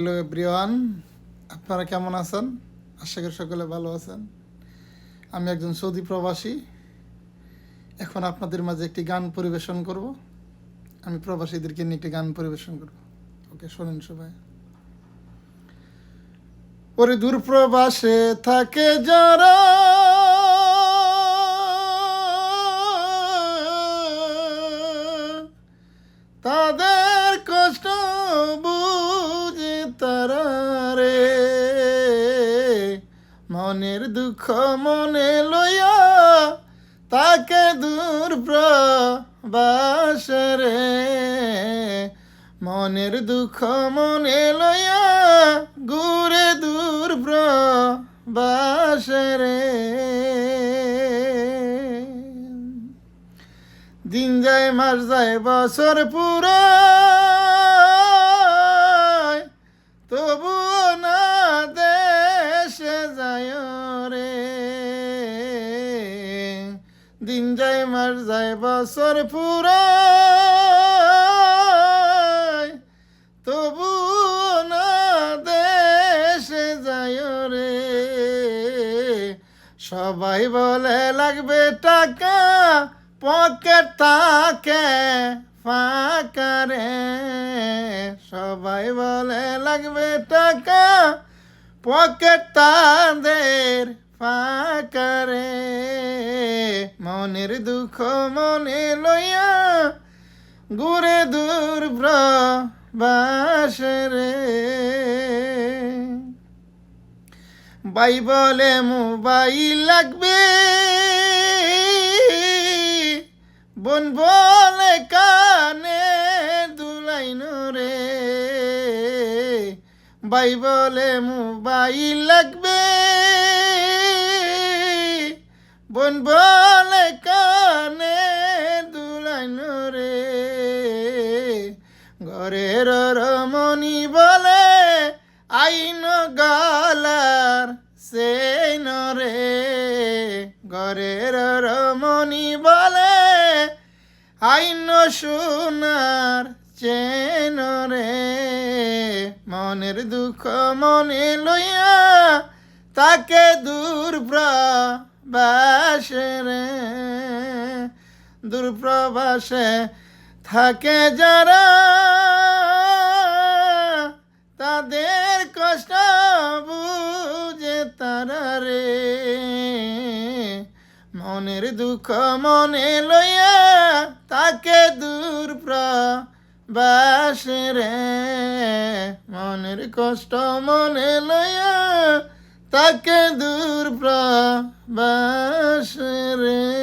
Hello everyone, আপনারা কেমন আছেন? আশা করি সকলে ভালো আছেন। আমি একজন সৌদি প্রবাসী। এখন আপনাদের মাঝে একটি গান পরিবেশন করব। আমি প্রবাসীদেরকে নিয়ে একটি গান পরিবেশন করব। ওকে, শোনেন সবাই। ওরে দূর প্রবাসে থাকে যারা, তাদের কষ্ট বুঝে তারা রে, মনের দুঃখ মনে লইয়া তাকে দূর প্রবাসে রে, মনের দুঃখ মনে লইয়া ঘুরে দূর প্রবাসে রে। দিন যায় মাস যায় বছর পুরায়, তবুও না দেশে যায় রে। দিন যায় মাস যায় বছর পুরায়, তবুও না দেশে যায় রে। সবাই বলে লাগবে টাকা, পকেট থাকে ফাঁকা রে। সবাই বলে লাগবে টাকা, পকেট তাদের ফাঁকা রে, মনের দুঃখ মনে লইয়া ঘুরে দূর প্রবাসে রে। ভাই বলে মোবাইল লাগবে, বোন বলে কানে দুলাইন রে। ভাই বলে মোবাইল লাগবে, বোন বলে কানে দুলাইন রে। ঘরের রমণী বলে আইন গলার সেই রে। ঘরের রমণী বলে আইন সোনার চেন রে, মনের দুঃখ মনে লইয়া তাকে দূর প্রবাসে রে। দূর প্রবাসে থাকে যারা, তাদের কষ্ট বুঝে তারা রে, মনের দুঃখ মনে লইয়া তাকে দূর প্রবাসে রে, মনের কষ্ট মনে লইয়া তাকে দূর প্রবাসে রে।